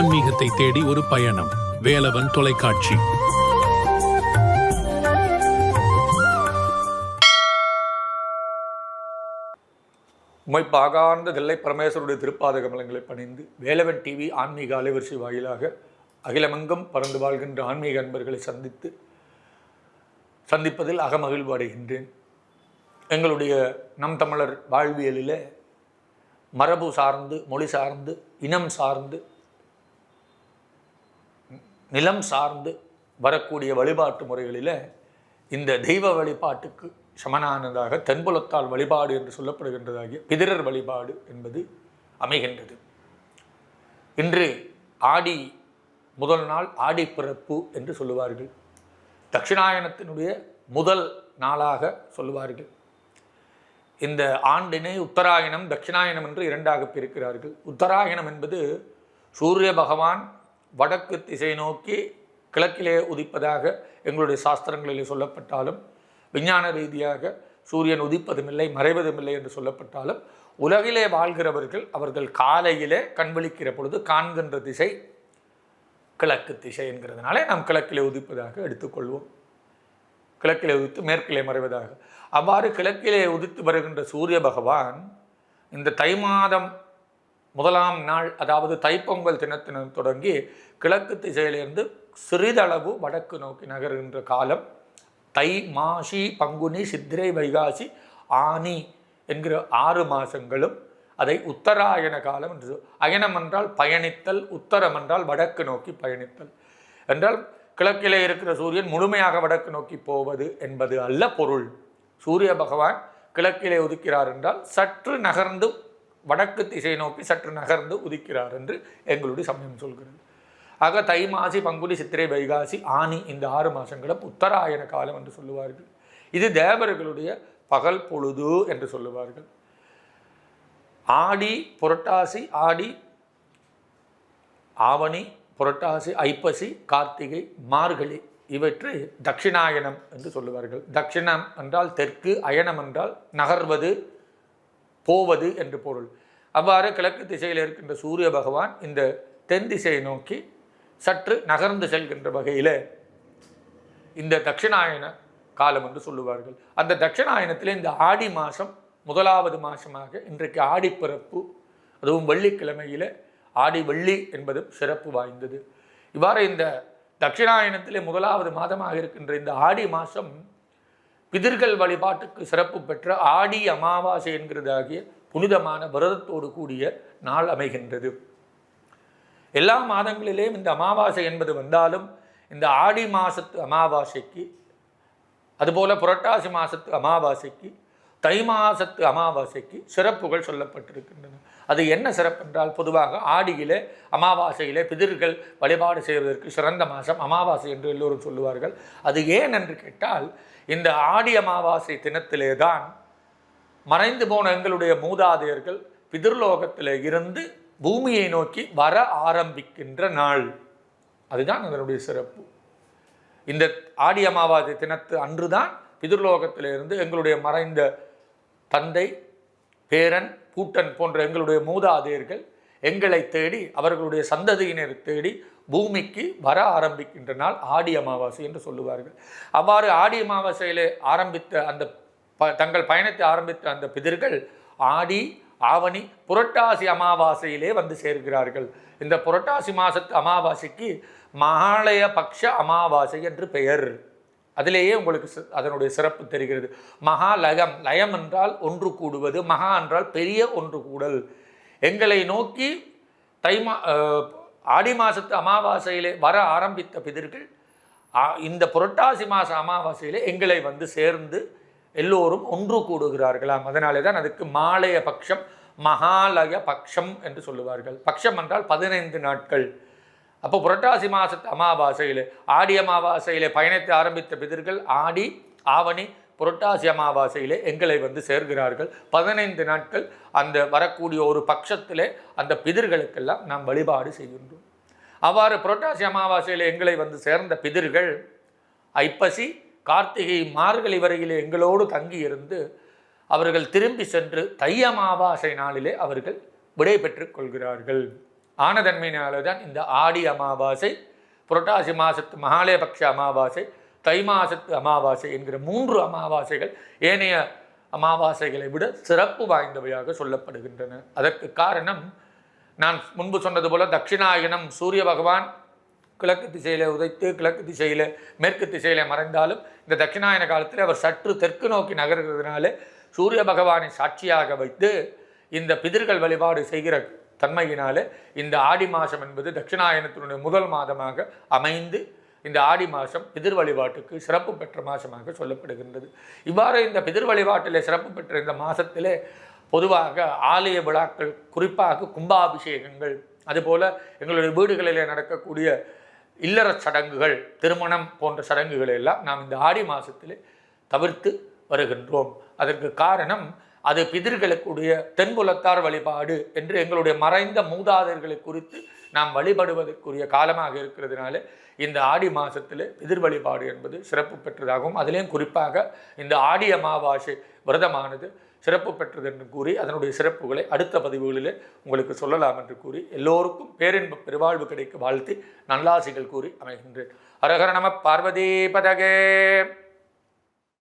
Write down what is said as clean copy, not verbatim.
ஆன்மீகத்தை தேடி ஒரு பயணம். வேலவன் தொலைக்காட்சி. உமைப்பாகார்ந்த தில்லை பரமேஸ்வருடைய திருப்பாத கமலங்களை பணிந்து வேலவன் டிவி ஆன்மீக அலைவரிசை வாயிலாக அகிலமெங்கும் பறந்து வாழ்கின்ற ஆன்மீக அன்பர்களை சந்திப்பதில் அகமகிழ்வு அடைகின்றேன். எங்களுடைய நம் தமிழர் வாழ்வியலில் மரபு சார்ந்து, மொழி சார்ந்து, இனம் சார்ந்து, நிலம் சார்ந்து வரக்கூடிய வழிபாட்டு முறைகளில் இந்த தெய்வ வழிபாட்டுக்கு சமனானதாக தென்புலத்தால் வழிபாடு என்று சொல்லப்படுகின்றதாகிய பிதிரர் வழிபாடு என்பது அமைகின்றது. இன்று ஆடி முதல் நாள் ஆடி பிறப்பு என்று சொல்லுவார்கள். தட்சிணாயனத்தினுடைய முதல் நாளாக சொல்லுவார்கள். இந்த ஆண்டினை உத்தராயணம், தட்சிணாயனம் என்று இரண்டாக பிரிக்கிறார்கள். உத்தராயணம் என்பது சூரிய பகவான் வடக்கு திசை நோக்கி கிழக்கிலே உதிப்பதாக எங்களுடைய சாஸ்திரங்களிலே சொல்லப்பட்டாலும், விஞ்ஞான ரீதியாக சூரியன் உதிப்பதுமில்லை மறைவதுமில்லை என்று சொல்லப்பட்டாலும், உலகிலே வாழ்கிறவர்கள் அவர்கள் காலையிலே கண்விழிக்கிற பொழுது காண்கின்ற திசை கிழக்கு திசை என்கிறதுனாலே நாம் கிழக்கிலே உதிப்பதாக எடுத்துக்கொள்வோம். கிழக்கிலே உதித்து மேற்கிலே மறைவதாக. அவ்வாறு கிழக்கிலே உதித்து வருகின்ற சூரிய பகவான் இந்த தை மாதம் முதலாம் நாள், அதாவது தைப்பொங்கல் தினத்தினம் தொடங்கி கிழக்கு திசையிலிருந்து சிறிதளவு வடக்கு நோக்கி நகர்கின்ற காலம் தை, மாசி, பங்குனி, சித்திரை, வைகாசி, ஆனி என்கிற 6 மாதங்களும் அதை உத்தராயண காலம் என்று. அயனம் என்றால் பயணித்தல், உத்தரம் என்றால் வடக்கு நோக்கி பயணித்தல் என்றால் கிழக்கிலே இருக்கிற சூரியன் முழுமையாக வடக்கு நோக்கி போவது என்பது அல்ல பொருள். சூரிய பகவான் கிழக்கிலே உதிக்கிறார் என்றால் சற்று நகர்ந்து வடக்கு திசை நோக்கி சற்று நகர்ந்து உதிக்கிறார் என்று எங்களுடைய சமயம் சொல்கிறது. ஆக தை, மாசி, பங்குனி, சித்திரை, வைகாசி, ஆனி இந்த 6 மாதங்களும் உத்தராயண காலம் என்று சொல்லுவார்கள். இது தேவர்களுடைய பகல் பொழுது என்று சொல்லுவார்கள். ஆடி, புரட்டாசி, ஆடி, ஆவணி, புரட்டாசி, ஐப்பசி, கார்த்திகை, மார்கழி இவற்றை தட்சிணாயனம் என்று சொல்லுவார்கள். தட்சிணம் என்றால் தெற்கு, அயனம் என்றால் நகர்வது, போவது என்று பொருள். அவ்வாறு கிழக்கு திசையில் இருக்கின்ற சூரிய பகவான் இந்த தென் திசையை நோக்கி சற்று நகர்ந்து செல்கின்ற வகையில் இந்த தட்சிணாயன காலம் என்று சொல்லுவார்கள். அந்த தட்சிணாயனத்தில் இந்த ஆடி மாதம் முதலாவது மாதமாக இன்றைக்கு ஆடி பிறப்பு, அதுவும் வெள்ளிக்கிழமையில் ஆடி வெள்ளி என்பதும் சிறப்பு வாய்ந்தது. இவ்வாறு இந்த தட்சிணாயனத்திலே முதலாவது மாதமாக இருக்கின்ற இந்த ஆடி மாதம் பிதிர்கள் வழிபாட்டுக்கு சிறப்பு பெற்ற ஆடி அமாவாசை என்கிறதாகிய புனிதமான விரதத்தோடு கூடிய நாள் அமைகின்றது. எல்லா மாதங்களிலேயும் இந்த அமாவாசை என்பது வந்தாலும் இந்த ஆடி மாதத்து அமாவாசைக்கு, அதுபோல புரட்டாசி மாதத்து அமாவாசைக்கு, தை மாசத்து அமாவாசைக்கு சிறப்புகள் சொல்லப்பட்டிருக்கின்றன. அது என்ன சிறப்பு என்றால், பொதுவாக ஆடியிலே அமாவாசையிலே பிதிர்கள் வழிபாடு செய்வதற்கு சிறந்த மாதம் அமாவாசை என்று எல்லோரும் சொல்லுவார்கள். அது ஏன் என்று கேட்டால், இந்த ஆடி அமாவாசை தினத்திலே தான் மறைந்து போன எங்களுடைய மூதாதையர்கள் பிதிர்லோகத்திலே இருந்து பூமியை நோக்கி வர ஆரம்பிக்கின்ற நாள். அதுதான் அதனுடைய சிறப்பு. இந்த ஆடி அமாவாசை தினத்து அன்றுதான் பிதிர்லோகத்திலிருந்து எங்களுடைய மறைந்த தந்தை, பேரன், பூட்டன் போன்ற எங்களுடைய மூதாதையர்கள் எங்களை தேடி, அவர்களுடைய சந்ததியினர் தேடி பூமிக்கு வர ஆரம்பிக்கின்ற நாள் ஆடி அமாவாசை என்று சொல்லுவார்கள். அவ்வாறு ஆடி அமாவாசையிலே ஆரம்பித்த அந்த தங்கள் பயணத்தை ஆரம்பித்த அந்த பிதிர்கள் ஆடி, ஆவணி, புரட்டாசி அமாவாசையிலே வந்து சேர்கிறார்கள். இந்த புரட்டாசி மாதத்து அமாவாசைக்கு மகாலய பக்ஷ அமாவாசை என்று பெயர். அதிலேயே உங்களுக்கு அதனுடைய சிறப்பு தெரிகிறது. மகா லயம், லயம் என்றால் ஒன்று கூடுவது, மகா என்றால் பெரிய ஒன்று கூடல். எங்களை நோக்கி ஆடி மாதத்து அமாவாசையிலே வர ஆரம்பித்த பிதிர்கள் இந்த புரட்டாசி மாத அமாவாசையிலே எங்களை வந்து சேர்ந்து எல்லோரும் ஒன்று கூடுகிறார்களாம். அதனாலே தான் அதுக்கு மாலய பட்சம், மகாலய பட்சம் என்று சொல்லுவார்கள். பட்சம் என்றால் 15 நாட்கள். அப்போ புரட்டாசி மாதத்து அமாவாசையில், ஆடி அமாவாசையிலே பயணத்தை ஆரம்பித்த பிதிர்கள் ஆடி, ஆவணி, புரட்டாசி அமாவாசையிலே எங்களை வந்து சேர்கிறார்கள். 15 நாட்கள் அந்த வரக்கூடிய ஒரு பட்சத்திலே அந்த பிதிர்களுக்கெல்லாம் நாம் வழிபாடு செய்கின்றோம். அவ்வாறு புரட்டாசி அமாவாசையில் எங்களை வந்து சேர்ந்த பிதிர்கள் ஐப்பசி, கார்த்திகை, மார்கழி வரையிலே எங்களோடு தங்கி இருந்து அவர்கள் திரும்பி சென்று தை அமாவாசை நாளிலே அவர்கள் விடை பெற்றுக் கொள்கிறார்கள். ஆனதன்மையினால தான் இந்த ஆடி அமாவாசை, புரட்டாசி மாசத்து மகாலயபக்ஷ அமாவாசை, தை மாசத்து அமாவாசை என்கிற 3 அமாவாசைகள் ஏனைய அமாவாசைகளை விட சிறப்பு வாய்ந்தவையாக சொல்லப்படுகின்றன. அதற்கு காரணம் நான் முன்பு சொன்னது போல தட்சிணாயனம் சூரிய பகவான் கிழக்கு திசையில் உதைத்து கிழக்கு திசையில் மேற்கு திசையில் மறைந்தாலும் இந்த தட்சிணாயன காலத்தில் அவர் சற்று தெற்கு நோக்கி நகர்கிறதுனால சூரிய பகவானை சாட்சியாக வைத்து இந்த பிதிர்கள் வழிபாடு செய்கிற தன்மையினால இந்த ஆடி மாதம் என்பது தட்சிணாயனத்தினுடைய முதல் மாதமாக அமைந்து இந்த ஆடி மாதம் பிதிர் வழிபாட்டுக்கு சிறப்பு பெற்ற மாதமாக சொல்லப்படுகின்றது. இவ்வாறு இந்த பிதிர் வழிபாட்டில் சிறப்பு பெற்ற இந்த மாதத்திலே பொதுவாக ஆலய விழாக்கள், குறிப்பாக கும்பாபிஷேகங்கள், அதுபோல் எங்களுடைய வீடுகளில் நடக்கக்கூடிய இல்லற சடங்குகள், திருமணம் போன்ற சடங்குகளை எல்லாம் நாம் இந்த ஆடி மாதத்திலே தவிர்த்து வருகின்றோம். அதற்கு காரணம் அது பிதிர்களுக்குடைய தென்புலத்தார் வழிபாடு என்று எங்களுடைய மறைந்த மூதாதையர்களை குறித்து நாம் வழிபடுவதற்குரிய காலமாக இருக்கிறதுனால இந்த ஆடி மாதத்தில் பிதிர் வழிபாடு என்பது சிறப்பு பெற்றதாகவும் அதிலேயும் குறிப்பாக இந்த ஆடி அமாவாசை விரதமானது சிறப்பு பெற்றது என்று கூறி அதனுடைய சிறப்புகளை அடுத்த பதிவுகளில் உங்களுக்கு சொல்லலாம் என்று கூறி எல்லோருக்கும் பேரின்ப பெருவாழ்வு கிடைக்க வாழ்த்தி நல்லாசிகள் கூறி அமைகின்றேன். ஹரஹர நம பார்வதி பதகே.